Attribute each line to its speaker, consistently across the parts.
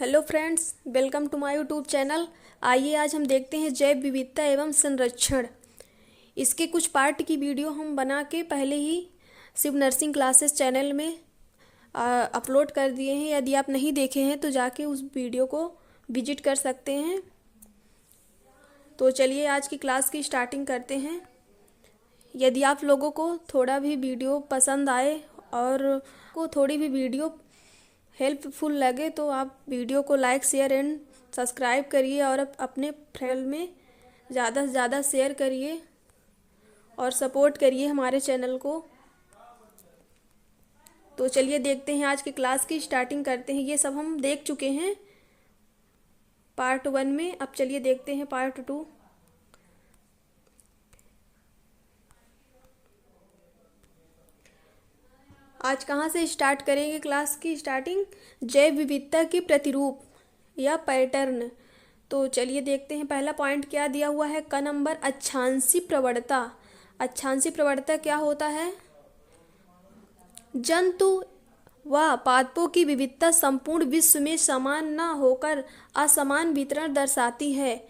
Speaker 1: Hello friends, welcome to my YouTube channel. आइए आज हम देखते हैं जैव विविधता एवं संरक्षण। इसके कुछ पार्ट की वीडियो हम बना के पहले ही शिव नर्सिंग क्लासेस चैनल में अपलोड कर दिए हैं। यदि आप नहीं देखे हैं तो जाके उस वीडियो को विजिट कर सकते हैं। तो चलिए आज की क्लास की स्टार्टिंग करते हैं। यदि आप लोगों को थोड़ा भी वीडियो पसंद आए और को थोड़ी भी वीडियो हेल्पफुल लगे तो आप वीडियो को लाइक शेयर एंड सब्सक्राइब करिए और अपने फ्रेंड में ज़्यादा से ज़्यादा शेयर करिए और सपोर्ट करिए हमारे चैनल को। तो चलिए देखते हैं आज की क्लास की स्टार्टिंग करते हैं। ये सब हम देख चुके हैं पार्ट 1 में। अब चलिए देखते हैं पार्ट 2। आज कहाँ से स्टार्ट करेंगे क्लास की स्टार्टिंग? जैव विविधता के प्रतिरूप या पैटर्न। तो चलिए देखते हैं पहला पॉइंट क्या दिया हुआ है। क नंबर अक्षांशी प्रवणता। अक्षांशी प्रवणता क्या होता है? जंतु व पादपों की विविधता संपूर्ण विश्व में समान न होकर असमान वितरण दर्शाती है।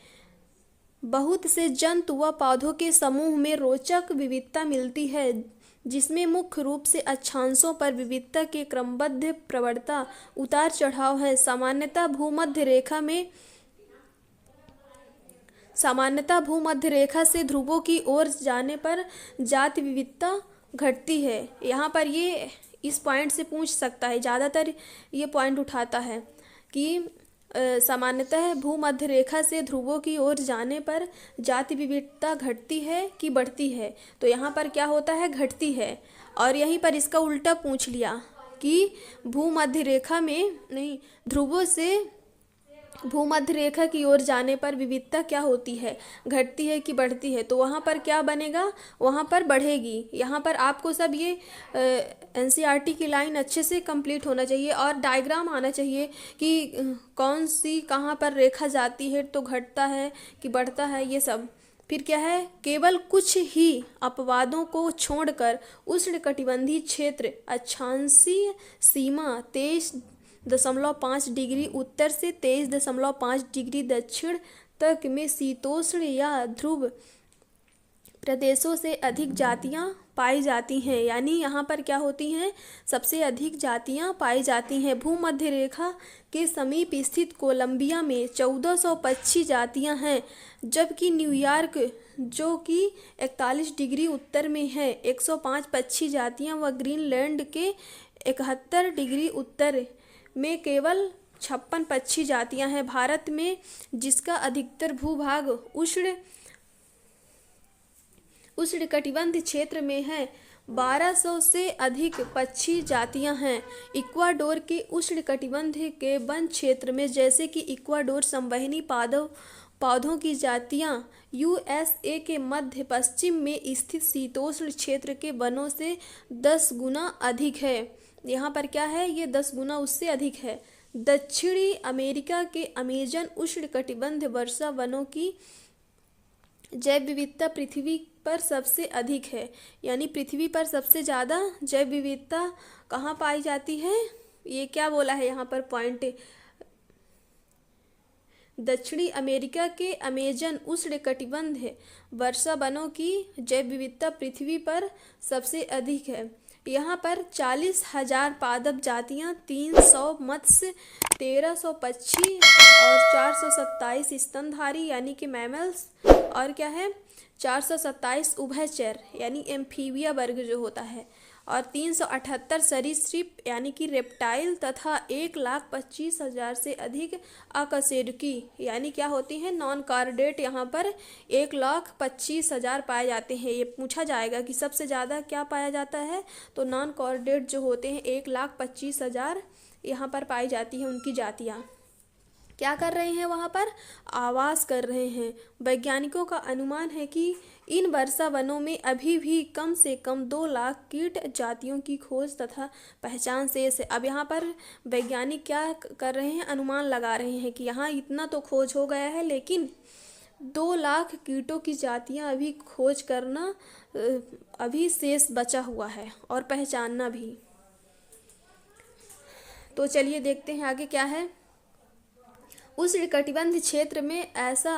Speaker 1: बहुत से जंतु व पौधों के समूह में रोचक विविधता मिलती है, जिसमें मुख्य रूप से अक्षांशों पर विविधता के क्रमबद्ध प्रवणता उतार चढ़ाव है। सामान्यतः भूमध्य रेखा से ध्रुवों की ओर जाने पर जाति विविधता घटती है। यहाँ पर ये इस पॉइंट से पूछ सकता है, ज़्यादातर ये पॉइंट उठाता है कि सामान्यतः भूमध्य रेखा से ध्रुवों की ओर जाने पर जाति विविधता घटती है कि बढ़ती है? तो यहाँ पर क्या होता है? घटती है। और यहीं पर इसका उल्टा पूछ लिया कि भूमध्य रेखा में नहीं, ध्रुवों से भूमध्य रेखा की ओर जाने पर विविधता क्या होती है? घटती है कि बढ़ती है? तो वहाँ पर क्या बनेगा? वहाँ पर बढ़ेगी। यहाँ पर आपको सब ये एनसीईआरटी की लाइन अच्छे से कंप्लीट होना चाहिए और डायग्राम आना चाहिए कि कौन सी कहाँ पर रेखा जाती है तो घटता है कि बढ़ता है, ये सब। फिर क्या है? केवल कुछ ही अपवादों को छोड़कर उष्णकटिबंधीय क्षेत्र अक्षांशीय सीमा 23.5 डिग्री उत्तर से 23.5 डिग्री दक्षिण तक में शीतोष्ण या ध्रुव प्रदेशों से अधिक जातियां पाई जाती हैं। यानी यहाँ पर क्या होती हैं? सबसे अधिक जातियां पाई जाती हैं। भूमध्य रेखा के समीप स्थित कोलंबिया में 1425 जातियां हैं, जबकि न्यूयॉर्क जो कि 41 डिग्री उत्तर में है 105 पक्षी जातियां व ग्रीनलैंड के 71 डिग्री उत्तर में केवल 56 पक्षी जातियां हैं। भारत में, जिसका अधिकतर भूभाग उष्णकटिबंधीय क्षेत्र में है, 1200 से अधिक पक्षी जातियां हैं। इक्वाडोर के उष्णकटिबंधीय के वन क्षेत्र में, जैसे कि इक्वाडोर संवहनी पौधों की जातियां यूएसए के मध्य पश्चिम में स्थित शीतोष्ण क्षेत्र के वनों से 10 गुना अधिक है। यहाँ पर क्या है? ये 10 गुना उससे अधिक है। दक्षिणी अमेरिका के अमेजन उष्णकटिबंधीय वर्षा वनों की जैव विविधता पृथ्वी पर सबसे अधिक है। यानी पृथ्वी पर सबसे ज़्यादा जैव विविधता कहाँ पाई जाती है? ये क्या बोला है यहाँ पर पॉइंट? दक्षिणी अमेरिका के अमेजन उष्णकटिबंधीय वर्षा वनों की जैव विविधता पृथ्वी पर सबसे अधिक है। यहाँ पर 40,000 पादप जातियाँ, 300 मत्स्य, 1300 पक्षी और 427 स्तनधारी यानी कि मैमल्स, और क्या है 427 उभयचर यानी एम्फीबिया वर्ग जो होता है, और 378 सरीसृप यानी कि रेप्टाइल तथा 1,25,000 से अधिक अकशेरुकी यानी क्या होती हैं? Non chordate. यहाँ पर 1,25,000 पाए जाते हैं। ये पूछा जाएगा कि सबसे ज़्यादा क्या पाया जाता है? तो नॉन कॉर्डेट जो होते हैं 1,25,000 यहाँ पर पाई जाती हैं उनकी जातियाँ। क्या कर रहे हैं? वहाँ पर आवास कर रहे हैं। वैज्ञानिकों का अनुमान है कि इन वर्षा वनों में अभी भी कम से कम 2 लाख कीट जातियों की खोज तथा पहचान शेष है। अब यहाँ पर वैज्ञानिक क्या कर रहे हैं? अनुमान लगा रहे हैं कि यहाँ इतना तो खोज हो गया है, लेकिन 2 लाख कीटों की जातियाँ अभी खोज करना अभी शेष बचा हुआ है और पहचानना भी। तो चलिए देखते हैं आगे क्या है। उष्णकटिबंध क्षेत्र में ऐसा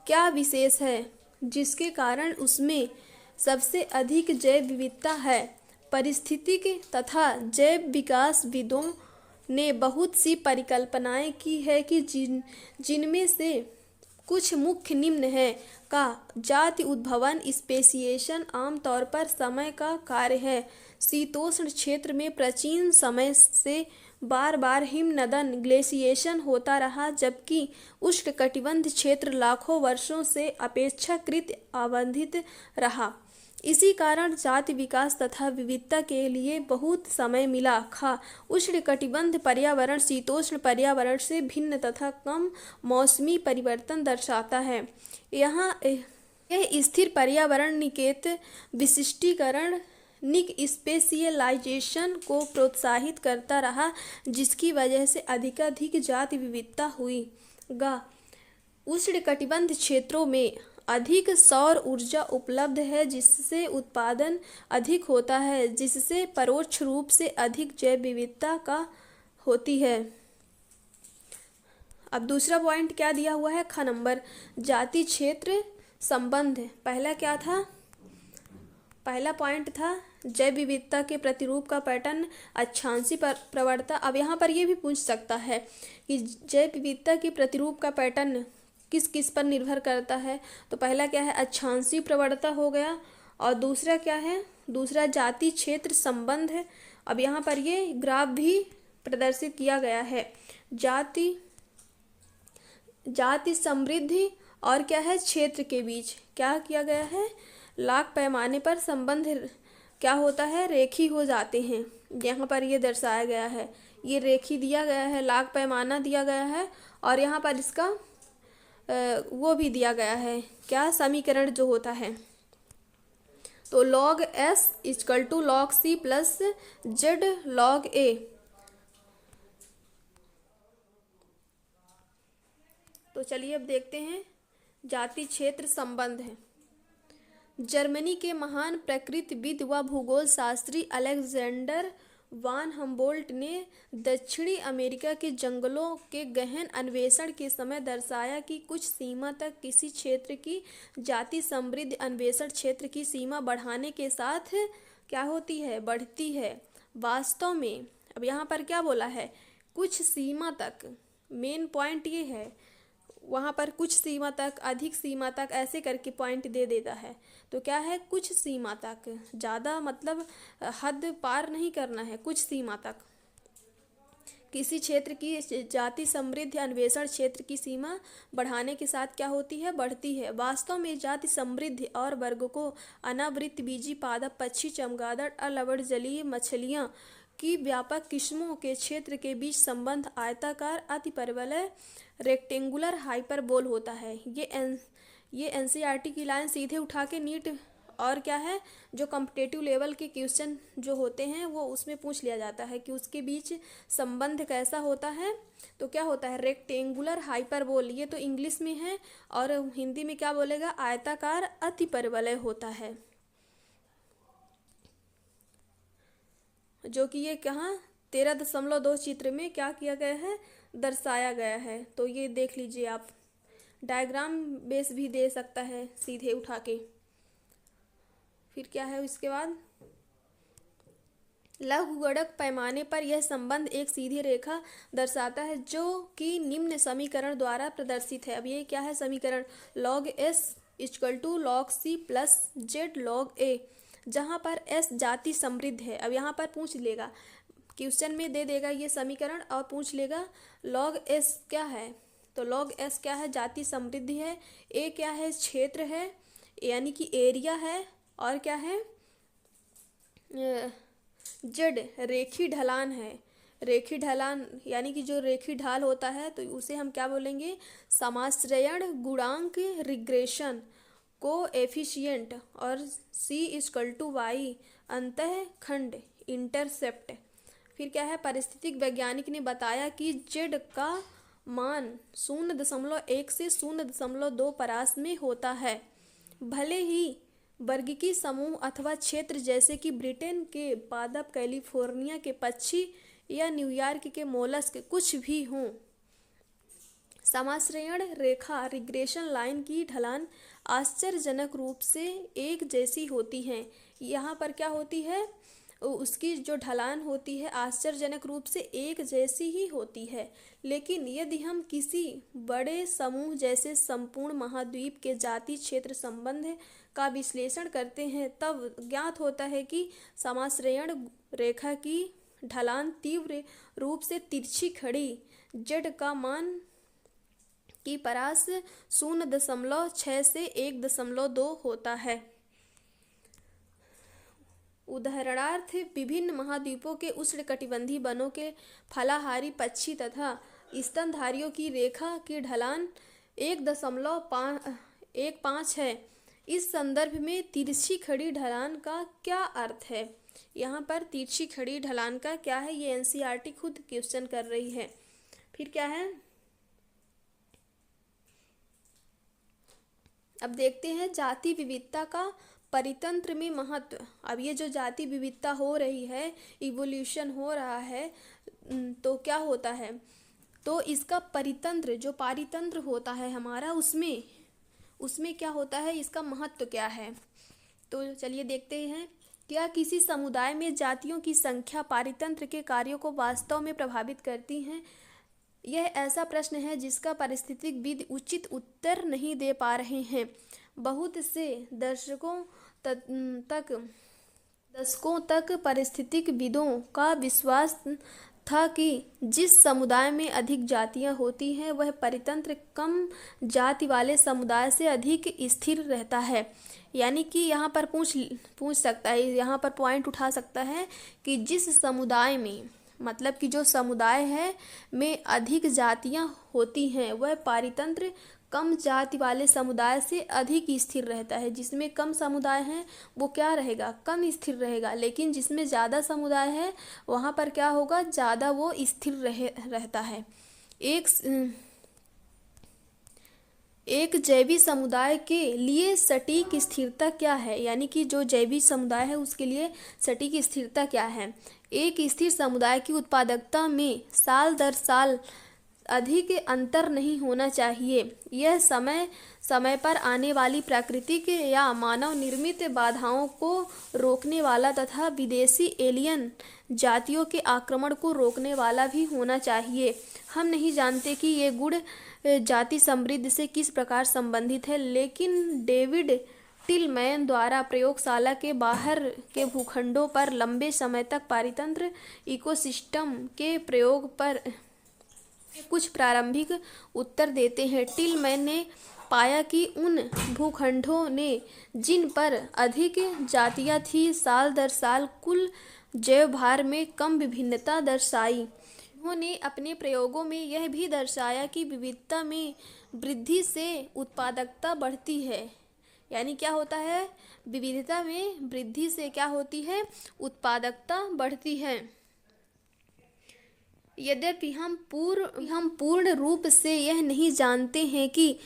Speaker 1: क्या विशेष है जिसके कारण उसमें सबसे अधिक जैव विविधता है? पारिस्थितिकी तथा जैव विकासविदों ने बहुत सी परिकल्पनाएं की है कि जिनमें से कुछ मुख्य निम्न है का जाति उद्भवन स्पेसिएशन आमतौर पर समय का कार्य है। शीतोष्ण क्षेत्र में प्राचीन समय से बार बार हिमनदन ग्लेशिएशन होता रहा, जबकि उष्णकटिबंध क्षेत्र लाखों वर्षों से अपेक्षाकृत अवधित रहा। इसी कारण जाति विकास तथा विविधता के लिए बहुत समय मिला। उष्णकटिबंध पर्यावरण शीतोष्ण पर्यावरण से भिन्न तथा कम मौसमी परिवर्तन दर्शाता है। यह स्थिर पर्यावरण निकेत विशिष्टीकरण स्पेशियलाइजेशन को प्रोत्साहित करता रहा, जिसकी वजह से अधिकाधिक जाति विविधता हुई। उष्णकटिबंध क्षेत्रों में अधिक सौर ऊर्जा उपलब्ध है, जिससे उत्पादन अधिक होता है, जिससे परोक्ष रूप से अधिक जैव विविधता का होती है। अब दूसरा पॉइंट क्या दिया हुआ है? ख नंबर, जाति क्षेत्र संबंध। पहला क्या था? पहला पॉइंट था जैव विविधता के प्रतिरूप का पैटर्न अक्षांशीय प्रवणता। अब यहाँ पर ये भी पूछ सकता है कि जैव विविधता के प्रतिरूप का पैटर्न किस किस पर निर्भर करता है। तो पहला क्या है? अक्षांशीय प्रवणता हो गया। और दूसरा क्या है? दूसरा जाति क्षेत्र संबंध है। अब यहाँ पर ये ग्राफ भी प्रदर्शित किया गया है। जाति समृद्धि और क्या है? क्षेत्र के बीच क्या किया गया है? लाख पैमाने पर संबंध क्या होता है? रेखी हो जाते हैं। यहाँ पर ये दर्शाया गया है, ये रेखी दिया गया है, लाख पैमाना दिया गया है, और यहाँ पर इसका वो भी दिया गया है, क्या समीकरण जो होता है। तो log s equal to log c plus z log a। तो चलिए अब देखते हैं जाति क्षेत्र संबंध है। जर्मनी के महान प्रकृतिविद व भूगोल शास्त्री अलेक्जेंडर वान हम्बोल्ट ने दक्षिणी अमेरिका के जंगलों के गहन अन्वेषण के समय दर्शाया कि कुछ सीमा तक किसी क्षेत्र की जाति समृद्ध अन्वेषण क्षेत्र की सीमा बढ़ाने के साथ क्या होती है? बढ़ती है। वास्तव में अब यहाँ पर क्या बोला है? कुछ सीमा तक। मेन पॉइंट ये है, वहाँ पर कुछ सीमा तक, अधिक सीमा तक, ऐसे करके पॉइंट दे देता है। तो क्या है? कुछ सीमा तक, ज़्यादा मतलब हद पार नहीं करना है, कुछ सीमा तक किसी क्षेत्र की जाति समृद्ध अन्वेषण क्षेत्र की सीमा बढ़ाने के साथ क्या होती है? बढ़ती है। वास्तव में जाति समृद्ध और वर्ग को अनावृत बीजी पादप पक्षी, चमगादड़, अलवड़ जलीय मछलियाँ की व्यापक किस्मों के क्षेत्र के बीच संबंध आयताकार अतिपरवलय रेक्टेंगुलर हाइपरबोल होता है। ये एनसीईआरटी की लाइन सीधे उठा के नीट और क्या है जो कॉम्पिटिटिव लेवल के क्वेश्चन जो होते हैं वो उसमें पूछ लिया जाता है कि उसके बीच संबंध कैसा होता है। तो क्या होता है? Rectangular hyperbole. ये तो इंग्लिश में है और हिंदी में क्या बोलेगा? आयताकार अतिपरवलय होता है, जो कि ये कहाँ 13.2 चित्र में क्या किया गया है? दर्शाया गया है। तो ये देख लीजिए आप, डायग्राम बेस भी दे सकता है सीधे उठा के। फिर क्या है इसके बाद? लघुगणक पैमाने पर यह संबंध एक सीधी रेखा दर्शाता है, जो कि निम्न समीकरण द्वारा प्रदर्शित है। अब ये क्या है समीकरण? log s equal to log c plus z log a, जहाँ पर s जाति समृद्ध है। अब यहाँ पर पूछ लेगा, क्वेश्चन में दे देगा ये समीकरण और पूछ लेगा log s क्या है। तो log s क्या है? जाति समृद्धि है। a क्या है? क्षेत्र है, यानी कि एरिया है। और क्या है? जेड रेखी ढलान है। रेखी ढलान यानी कि जो रेखी ढाल होता है तो उसे हम क्या बोलेंगे? समाश्रयण गुणांक, रिग्रेशन कोएफिशिएंट। और c इक्वल टू वाई अंतः खंड इंटरसेप्ट। फिर क्या है? पारिस्थितिक वैज्ञानिक ने बताया कि जेड का मान 0.1 से 0.2 परास में होता है। भले ही वर्गीकी समूह अथवा क्षेत्र जैसे कि ब्रिटेन के पादप, कैलिफोर्निया के पक्षी या न्यूयॉर्क के मोलस्क कुछ भी हों, समाश्रयण रेखा रिग्रेशन लाइन की ढलान आश्चर्यजनक रूप से एक जैसी होती है। यहाँ पर क्या होती है, उसकी जो ढलान होती है आश्चर्यजनक रूप से एक जैसी ही होती है। लेकिन यदि हम किसी बड़े समूह जैसे संपूर्ण महाद्वीप के जाति क्षेत्र संबंध का विश्लेषण करते हैं तब ज्ञात होता है कि समाश्रयण रेखा की ढलान तीव्र रूप से तिरछी खड़ी जेड का मान की परास 0.6 से 1.2 होता है। उदाहरणार्थ विभिन्न महाद्वीपों के उष्णकटिबंधीय वनों के फलाहारी पक्षी तथा स्तनधारियों की रेखा की ढलान 1.15 है। इस संदर्भ में तिरछी खड़ी ढलान का क्या अर्थ है? यहाँ पर तिरछी खड़ी ढलान का क्या है, ये एनसीईआरटी खुद क्वेश्चन कर रही है। फिर क्या है, अब देखते हैं जाति विविधता का परितंत्र में महत्व। अब ये जो जाति विविधता हो रही है, इवोल्यूशन हो रहा है, तो क्या होता है, तो इसका परितंत्र जो पारितंत्र होता है हमारा, उसमें क्या होता है, इसका महत्व क्या है। तो चलिए देखते हैं। क्या किसी समुदाय में जातियों की संख्या पारितंत्र के कार्यों को वास्तव में प्रभावित करती हैं? यह ऐसा प्रश्न है जिसका पारिस्थितिकविद उचित उत्तर नहीं दे पा रहे हैं। बहुत से दशकों तक पारिस्थितिकविदों का विश्वास था कि जिस समुदाय में अधिक जातियां होती हैं वह परितंत्र कम जाति वाले समुदाय से अधिक स्थिर रहता है। यानी कि यहाँ पर पूछ सकता है, यहाँ पर पॉइंट उठा सकता है कि जिस समुदाय में, मतलब कि जो समुदाय है में अधिक जातियां होती हैं वह पारितंत्र कम जाति वाले समुदाय से अधिक स्थिर रहता है। जिसमें कम समुदाय हैं वो क्या रहेगा, कम स्थिर रहेगा, लेकिन जिसमें ज़्यादा समुदाय है वहाँ पर क्या होगा, ज़्यादा वो स्थिर रहता है। एक जैवी समुदाय के लिए सटीक स्थिरता क्या है? यानी कि जो जैवी समुदाय है उसके लिए सटीक स्थिरता क्या है? एक स्थिर समुदाय की उत्पादकता में साल दर साल अधिक अंतर नहीं होना चाहिए। यह समय समय पर आने वाली प्राकृतिक या मानव निर्मित बाधाओं को रोकने वाला तथा विदेशी एलियन जातियों के आक्रमण को रोकने वाला भी होना चाहिए। हम नहीं जानते कि ये गुण जाति समृद्धि से किस प्रकार संबंधित है, लेकिन डेविड टिलमैन द्वारा प्रयोगशाला के बाहर के भूखंडों पर लंबे समय तक पारितंत्र इकोसिस्टम के प्रयोग पर कुछ प्रारंभिक उत्तर देते हैं। टिलमैन ने पाया कि उन भूखंडों ने जिन पर अधिक जातियां थी साल दर साल कुल जैव भार में कम विभिन्नता दर्शाई। उन्होंने अपने प्रयोगों में यह भी दर्शाया कि विविधता में वृद्धि से उत्पादकता बढ़ती है। यानी क्या होता है, विविधता में वृद्धि से क्या होती है, उत्पादकता बढ़ती है। यद्यपि हम पूर्ण रूप से यह नहीं जानते हैं कि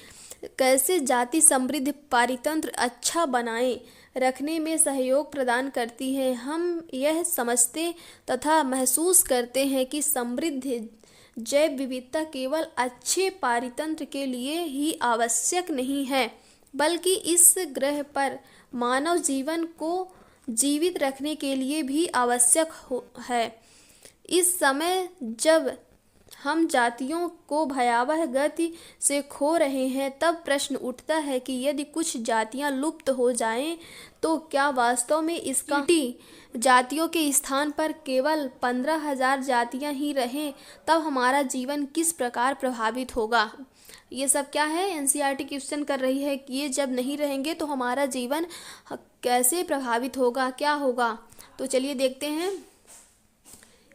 Speaker 1: कैसे जाति समृद्ध पारितंत्र अच्छा बनाए रखने में सहयोग प्रदान करती है, हम यह समझते तथा महसूस करते हैं कि समृद्ध जैव विविधता केवल अच्छे पारितंत्र के लिए ही आवश्यक नहीं है, बल्कि इस ग्रह पर मानव जीवन को जीवित रखने के लिए भी आवश्यक है। इस समय जब हम जातियों को भयावह गति से खो रहे हैं, तब प्रश्न उठता है कि यदि कुछ जातियां लुप्त हो जाएं, तो क्या वास्तव में इसका जातियों के स्थान पर केवल 15,000 जातियां ही रहें, तब हमारा जीवन किस प्रकार प्रभावित होगा। ये सब क्या है, एनसीईआरटी क्वेश्चन कर रही है कि ये जब नहीं रहेंगे तो हमारा जीवन कैसे प्रभावित होगा, क्या होगा। तो चलिए देखते हैं।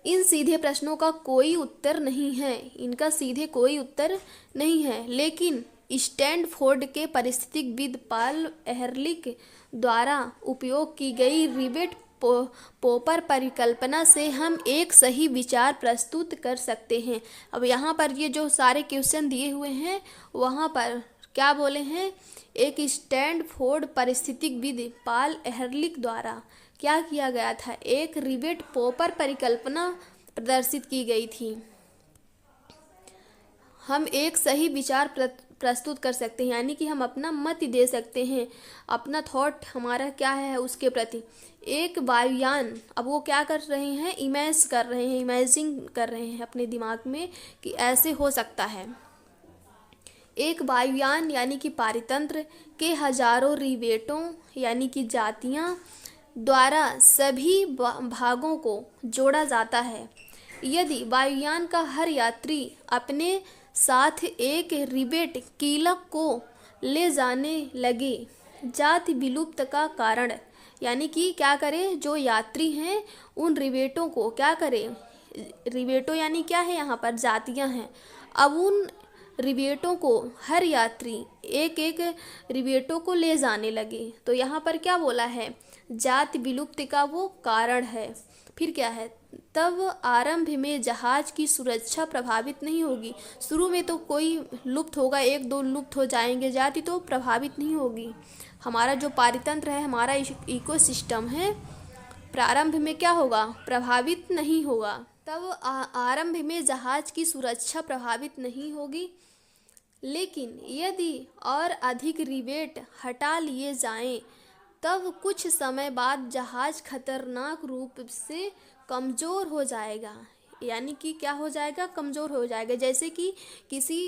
Speaker 1: इन सीधे प्रश्नों का कोई उत्तर नहीं है, इनका सीधे कोई उत्तर नहीं है, लेकिन स्टैनफोर्ड के परिस्थितिविद पॉल एहरलिच द्वारा उपयोग की गई रिवेट पोपर परिकल्पना से हम एक सही विचार प्रस्तुत कर सकते हैं। अब यहाँ पर ये जो सारे क्वेश्चन दिए हुए हैं वहाँ पर क्या बोले हैं, एक स्टैनफोर्ड परिस्थितिविद पॉल एहरलिच द्वारा क्या किया गया था, एक रिवेट पोपर परिकल्पना प्रदर्शित की गई थी। हम एक सही विचार प्रस्तुत कर सकते हैं, यानी कि हम अपना मत दे सकते हैं, अपना थॉट हमारा क्या है उसके प्रति। एक वायुयान, अब वो क्या कर रहे हैं, इमेजिन कर रहे हैं अपने दिमाग में कि ऐसे हो सकता है। एक वायुयान यानी कि पारितंत्र के हजारों रिवेटों यानी कि जातियां द्वारा सभी भागों को जोड़ा जाता है। यदि वायुयान का हर यात्री अपने साथ एक रिवेट कीलक को ले जाने लगे, जाति विलुप्त का कारण, यानी कि क्या करें, जो यात्री हैं उन रिवेटों को क्या करें, रिवेटों यानी क्या है, यहाँ पर जातियां हैं। अब उन रिवेटों को हर यात्री एक एक रिवेटों को ले जाने लगे, तो यहाँ पर क्या बोला है, जाति विलुप्ति का वो कारण है। फिर क्या है, तब आरंभ में जहाज की सुरक्षा प्रभावित नहीं होगी। शुरू में तो कोई लुप्त होगा, एक दो लुप्त हो जाएंगे, जाति तो प्रभावित नहीं होगी। हमारा जो पारितंत्र है, हमारा इकोसिस्टम है, प्रारंभ में क्या होगा, प्रभावित नहीं होगा। तब आरंभ में जहाज की सुरक्षा प्रभावित नहीं होगी, लेकिन यदि और अधिक रिवेट हटा लिए जाएं, तब कुछ समय बाद जहाज खतरनाक रूप से कमज़ोर हो जाएगा। यानी कि क्या हो जाएगा, कमज़ोर हो जाएगा। जैसे कि किसी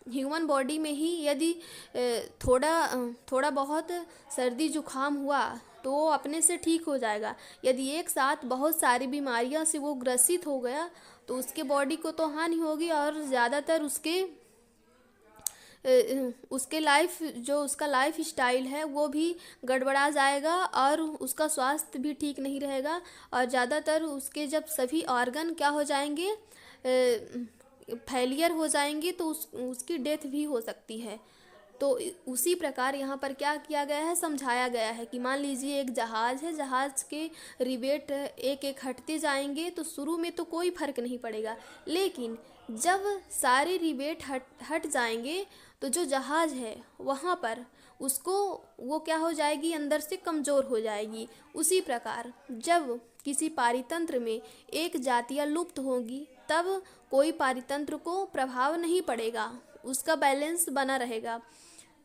Speaker 1: ह्यूमन बॉडी में ही यदि थोड़ा बहुत सर्दी जुकाम हुआ तो वो अपने से ठीक हो जाएगा। यदि एक साथ बहुत सारी बीमारियां से वो ग्रसित हो गया तो उसके बॉडी को तो हानि होगी, और ज़्यादातर उसके उसका लाइफ स्टाइल है वो भी गड़बड़ा जाएगा, और उसका स्वास्थ्य भी ठीक नहीं रहेगा, और ज़्यादातर उसके जब सभी ऑर्गन क्या हो जाएंगे, फेलियर हो जाएंगे, तो उसकी डेथ भी हो सकती है। तो उसी प्रकार यहाँ पर क्या किया गया है, समझाया गया है कि मान लीजिए एक जहाज़ है, जहाज़ के रिवेट एक एक हटते जाएंगे, तो शुरू में तो कोई फर्क नहीं पड़ेगा, लेकिन जब सारे रिवेट हट जाएंगे तो जो जहाज़ है वहाँ पर उसको वो क्या हो जाएगी, अंदर से कमज़ोर हो जाएगी। उसी प्रकार जब किसी पारितंत्र में एक जातियाँ लुप्त होंगी, तब कोई पारितंत्र को प्रभाव नहीं पड़ेगा, उसका बैलेंस बना रहेगा।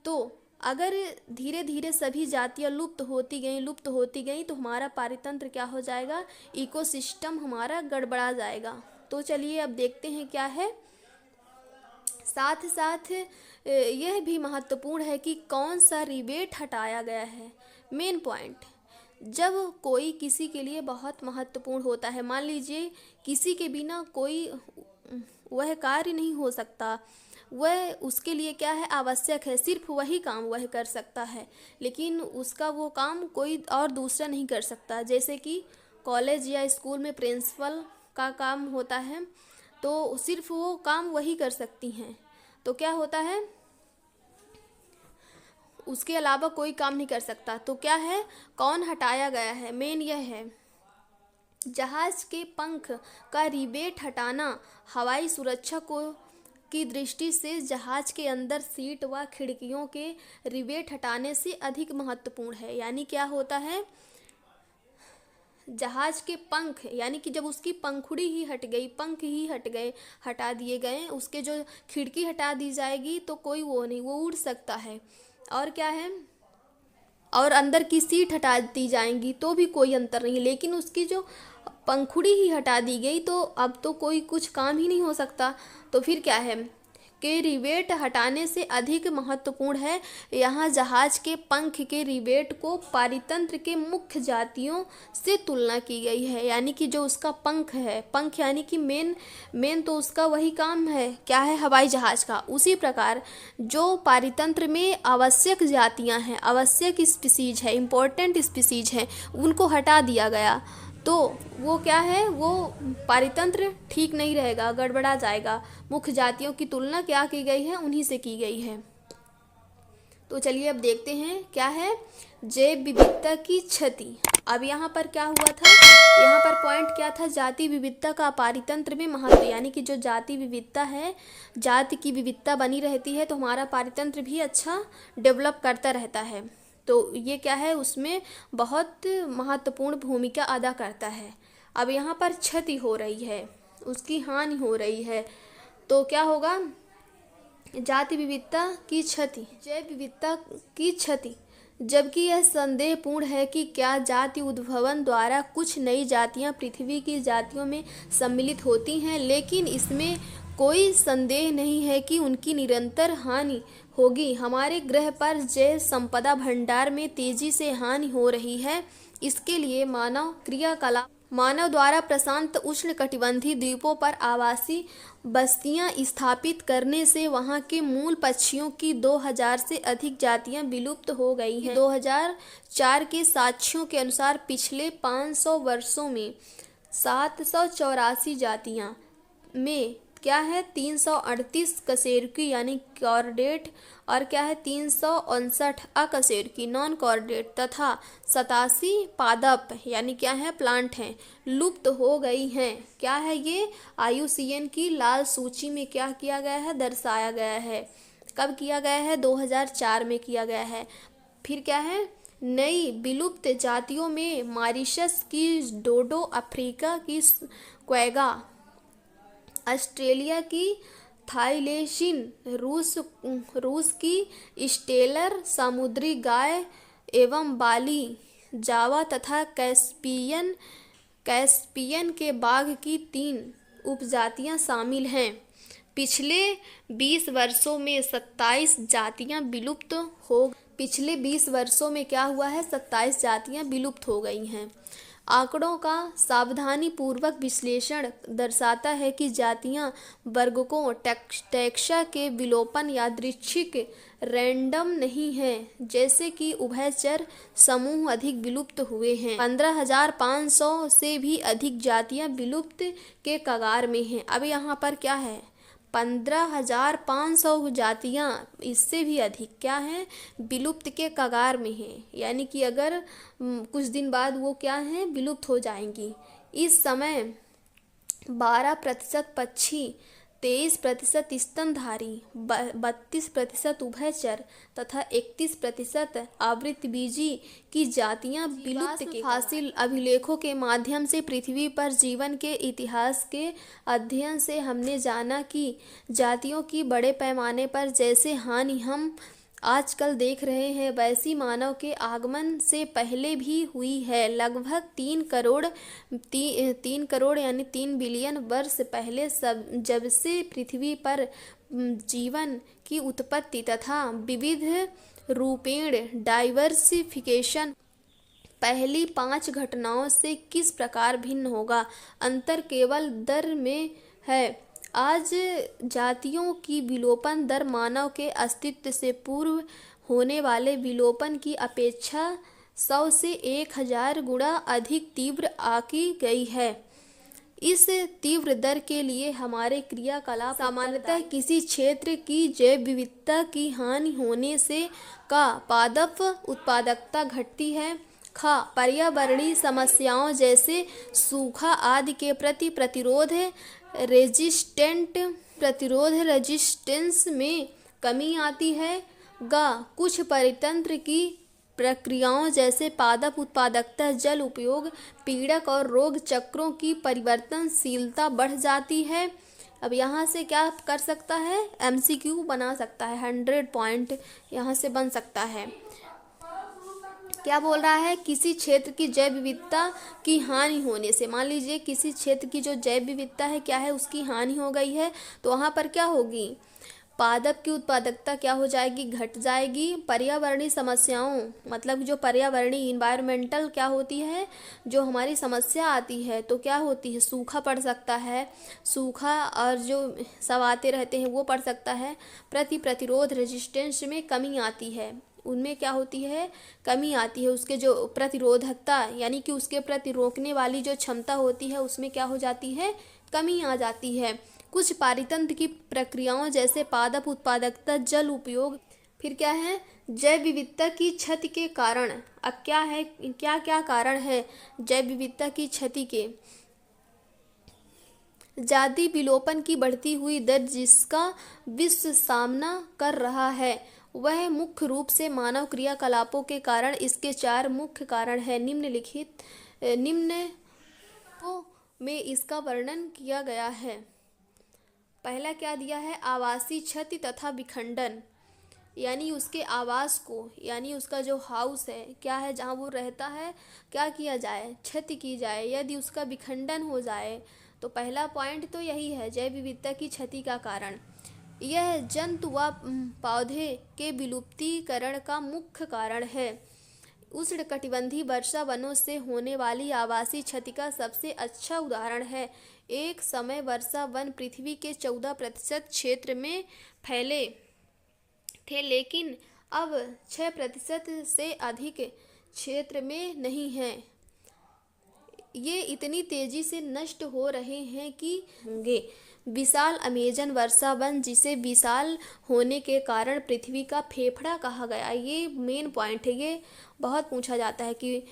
Speaker 1: तो अगर धीरे धीरे सभी जातियाँ लुप्त होती गई तो हमारा पारितंत्र क्या हो जाएगा, इकोसिस्टम हमारा गड़बड़ा जाएगा। तो चलिए अब देखते हैं क्या है। साथ साथ यह भी महत्वपूर्ण है कि कौन सा रिवेट हटाया गया है। मेन पॉइंट, जब कोई किसी के लिए बहुत महत्वपूर्ण होता है, मान लीजिए किसी के बिना कोई वह कार्य नहीं हो सकता, वह उसके लिए क्या है, आवश्यक है, सिर्फ वही काम वह कर सकता है, लेकिन उसका वो काम कोई और दूसरा नहीं कर सकता। जैसे कि कॉलेज या स्कूल में प्रिंसिपल का काम होता है, तो सिर्फ वो काम वही कर सकती हैं, तो क्या होता है, उसके अलावा कोई काम नहीं कर सकता। तो क्या है, कौन हटाया गया है, मेन यह है, जहाज के पंख का रिवेट हटाना हवाई सुरक्षा की दृष्टि से जहाज के अंदर सीट व खिड़कियों के रिवेट हटाने से अधिक महत्वपूर्ण है। यानी क्या होता है, जहाज के पंख, यानी कि जब उसकी पंखुड़ी ही हट गई, पंख ही हटा दिए गए, उसके जो खिड़की हटा दी जाएगी तो कोई वो नहीं, वो उड़ सकता है। और क्या है, और अंदर की सीट हटा दी जाएंगी तो भी कोई अंतर नहीं, लेकिन उसकी जो पंखुड़ी ही हटा दी गई तो अब तो कोई कुछ काम ही नहीं हो सकता। तो फिर क्या है कि रिवेट हटाने से अधिक महत्वपूर्ण है। यहाँ जहाज के पंख के रिवेट को पारितंत्र के मुख्य जातियों से तुलना की गई है। यानी कि जो उसका पंख है, पंख यानी कि मेन तो उसका वही काम है, क्या है, हवाई जहाज का। उसी प्रकार जो पारितंत्र में आवश्यक जातियाँ हैं, आवश्यक स्पीसीज है, इम्पोर्टेंट स्पीसीज हैं, उनको हटा दिया गया, तो वो क्या है, वो पारितंत्र ठीक नहीं रहेगा, गड़बड़ा जाएगा। मुख्य जातियों की तुलना क्या की गई है, उन्हीं से की गई है। तो चलिए अब देखते हैं क्या है, जैव विविधता की क्षति। अब यहाँ पर क्या हुआ था, यहाँ पर पॉइंट क्या था, जाति विविधता का पारितंत्र में महत्व। यानी कि जो जाति विविधता है, जाति की विविधता बनी रहती है तो हमारा पारितंत्र भी अच्छा डेवलप करता रहता है। तो ये क्या है, उसमें बहुत महत्वपूर्ण भूमिका अदा करता है। अब यहाँ पर क्षति हो रही है, उसकी हानि हो रही है, तो क्या होगा, जाति विविधता की क्षति, जैव विविधता की क्षति। जबकि यह संदेहपूर्ण है कि क्या जाति उद्भवन द्वारा कुछ नई जातियां पृथ्वी की जातियों में सम्मिलित होती हैं, लेकिन इसमें कोई संदेह नहीं है कि उनकी निरंतर हानि होगी। हमारे ग्रह पर जैव संपदा भंडार में तेजी से हानि हो रही है। इसके लिए मानव क्रियाकलाप, मानव द्वारा प्रशांत उष्णकटिबंधीय द्वीपों पर आवासीय बस्तियां स्थापित करने से वहां के मूल पक्षियों की 2000 से अधिक जातियां विलुप्त हो गई हैं। 2004 के साक्ष्यों के अनुसार पिछले 500 वर्षों में 784 जातियां में क्या है 338 कशेरुकी यानी कॉर्डेट और क्या है 359 अकशेरुकी नॉन कॉर्डेट तथा 87 पादप यानी क्या है प्लांट हैं लुप्त हो गई हैं। क्या है ये IUCN की लाल सूची में क्या किया गया है, दर्शाया गया है। कब किया गया है? 2004 में किया गया है। फिर क्या है, नई विलुप्त जातियों में मॉरिशस की डोडो, अफ्रीका की क्वेगा, ऑस्ट्रेलिया की थाईलेशिन, रूस की स्टेलर समुद्री गाय एवं बाली, जावा तथा कैस्पियन के बाघ की 3 उपजातियां शामिल हैं। पिछले 20 वर्षों में 27 जातियां विलुप्त हो पिछले 20 वर्षों में क्या हुआ है, 27 जातियां विलुप्त हो गई हैं। आंकड़ों का सावधानीपूर्वक विश्लेषण दर्शाता है कि जातियां वर्गों टैक्सा के विलोपन यादृच्छिक रैंडम नहीं है, जैसे कि उभयचर समूह अधिक विलुप्त हुए हैं। 15,500 से भी अधिक जातियां विलुप्त के कगार में हैं। अब यहाँ पर क्या है, 15,500 जातियां इससे भी अधिक क्या हैं, विलुप्त के कगार में हैं, यानी कि अगर कुछ दिन बाद वो क्या हैं, विलुप्त हो जाएंगी। इस समय 12% पक्षी, 23% स्तनधारी, 32% उभयचर तथा 31% आवृतबीजी की जातियां विलुप्त के हासिल अभिलेखों के माध्यम से पृथ्वी पर जीवन के इतिहास के अध्ययन से हमने जाना कि जातियों की बड़े पैमाने पर जैसे हानि हम आजकल देख रहे हैं वैसी मानव के आगमन से पहले भी हुई है। लगभग 3 करोड़ यानी 3 बिलियन वर्ष पहले जब से पृथ्वी पर जीवन की उत्पत्ति तथा विविध रूपेण डाइवर्सिफिकेशन पहली 5 घटनाओं से किस प्रकार भिन्न होगा, अंतर केवल दर में है। आज जातियों की विलोपन दर मानव के अस्तित्व से पूर्व होने वाले विलोपन की अपेक्षा 100 से 1000 गुना अधिक तीव्र आंकी गई है। इस तीव्र दर के लिए हमारे क्रियाकलाप सामान्यतः किसी क्षेत्र की जैव विविधता की हानि होने से का पादप उत्पादकता घटती है। पर्यावरणीय समस्याओं जैसे सूखा आदि के प्रति रेजिस्टेंस में कमी आती है। कुछ परितंत्र की प्रक्रियाओं जैसे पादप उत्पादकता, जल उपयोग, पीड़क और रोग चक्रों की परिवर्तनशीलता बढ़ जाती है। अब यहाँ से क्या कर सकता है, MCQ बना सकता है, 100 पॉइंट यहाँ से बन सकता है। क्या बोल रहा है, किसी क्षेत्र की जैव विविधता की हानि होने से, मान लीजिए किसी क्षेत्र की जो जैव विविधता है क्या है, उसकी हानि हो गई है, तो वहाँ पर क्या होगी, पादप की उत्पादकता क्या हो जाएगी, घट जाएगी। पर्यावरणीय समस्याओं मतलब जो पर्यावरणीय इन्वायरमेंटल क्या होती है, जो हमारी समस्या आती है तो क्या होती है, सूखा पड़ सकता है, सूखा और जो सब आते रहते हैं वो पड़ सकता है। प्रतिरोध रेजिस्टेंस में कमी आती है, उनमें क्या होती है, कमी आती है। उसके जो प्रतिरोधकता यानी कि उसके प्रति रोकने वाली जो क्षमता होती है उसमें क्या हो जाती है, कमी आ जाती है। कुछ पारितंत्र की प्रक्रियाओं जैसे पादप उत्पादकता, जल उपयोग, फिर क्या है, जैव विविधता की क्षति के कारण। अब क्या है, क्या क्या कारण है जैव विविधता की क्षति के, जाति विलोपन की बढ़ती हुई दर जिसका विश्व सामना कर रहा है वह मुख्य रूप से मानव क्रियाकलापों के कारण। इसके 4 मुख्य कारण हैं, निम्न में इसका वर्णन किया गया है। पहला क्या दिया है, आवासीय क्षति तथा विखंडन, यानी उसके आवास को, यानी उसका जो हाउस है क्या है जहाँ वो रहता है, क्या किया जाए, क्षति की जाए, यदि उसका विखंडन हो जाए। तो पहला पॉइंट तो यही है, जैव विविधता की क्षति का कारण। यह जंतु व पौधे के विलुप्तीकरण का मुख्य कारण है। उष्णकटिबंधीय वर्षा वनों से होने वाली आवासीय क्षति का सबसे अच्छा उदाहरण है। एक समय वर्षा वन पृथ्वी के 14% क्षेत्र में फैले थे, लेकिन अब 6% से अधिक क्षेत्र में नहीं हैं। ये इतनी तेजी से नष्ट हो रहे हैं कि होंगे। विशाल अमेजन वर्षा वन, जिसे विशाल होने के कारण पृथ्वी का फेफड़ा कहा गया, ये मेन पॉइंट है। ये बहुत पूछा जाता है कि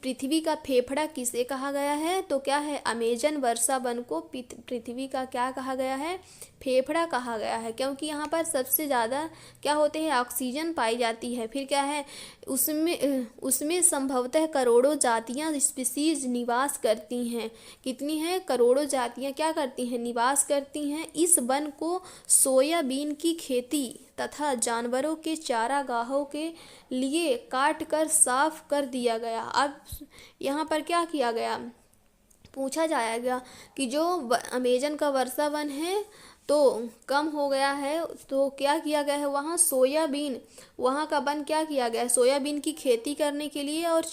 Speaker 1: पृथ्वी का फेफड़ा किसे कहा गया है, तो क्या है, अमेजन वर्षा वन को पृथ्वी का क्या कहा गया है, फेफड़ा कहा गया है, क्योंकि यहाँ पर सबसे ज़्यादा क्या होते हैं, ऑक्सीजन पाई जाती है। फिर क्या है, उसमें संभवतः करोड़ों जातियाँ स्पीसीज निवास करती हैं। कितनी हैं, करोड़ों जातियाँ क्या करती हैं, निवास करती हैं। इस वन को सोयाबीन की खेती तथा जानवरों के चारागाहों के लिए काट कर साफ कर दिया गया। अब यहाँ पर क्या किया गया, पूछा जाएगा कि जो अमेजन का वर्षा वन है तो कम हो गया है, तो क्या किया गया है, वहाँ सोयाबीन, वहाँ का वन क्या किया गया है, सोयाबीन की खेती करने के लिए और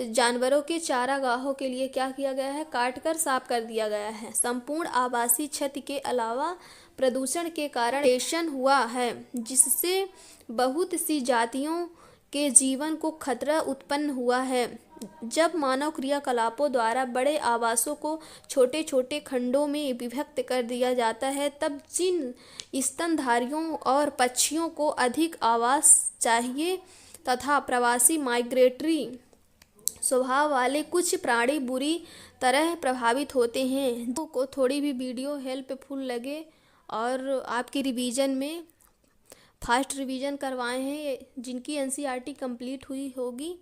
Speaker 1: जानवरों के चारागाहों के लिए क्या किया गया है, काट कर साफ कर दिया गया है। संपूर्ण आवासीय क्षति के अलावा प्रदूषण के कारण डिग्रेडेशन हुआ है, जिससे बहुत सी जातियों के जीवन को खतरा उत्पन्न हुआ है। जब मानव क्रियाकलापों द्वारा बड़े आवासों को छोटे छोटे खंडों में विभक्त कर दिया जाता है, तब जिन स्तनधारियों और पक्षियों को अधिक आवास चाहिए तथा प्रवासी माइग्रेटरी स्वभाव वाले कुछ प्राणी बुरी तरह प्रभावित होते हैं। को थोड़ी भी वीडियो हेल्पफुल लगे और आपकी रिवीजन में फास्ट रिवीजन करवाए हैं, जिनकी एनसीईआरटी कंप्लीट हुई होगी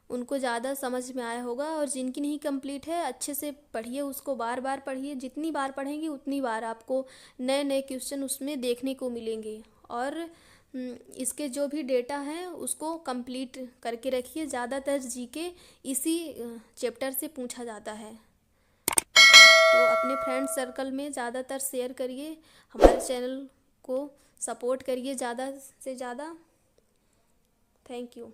Speaker 1: उनको ज़्यादा समझ में आया होगा, और जिनकी नहीं कंप्लीट है अच्छे से पढ़िए, उसको बार बार पढ़िए। जितनी बार पढ़ेंगे उतनी बार आपको नए नए क्वेश्चन उसमें देखने को मिलेंगे, और इसके जो भी डेटा हैं उसको कंप्लीट करके रखिए। ज़्यादातर जीके इसी चैप्टर से पूछा जाता है, तो अपने फ्रेंड सर्कल में ज़्यादातर शेयर करिए, हमारे चैनल को सपोर्ट करिए ज़्यादा से ज़्यादा। Thank you.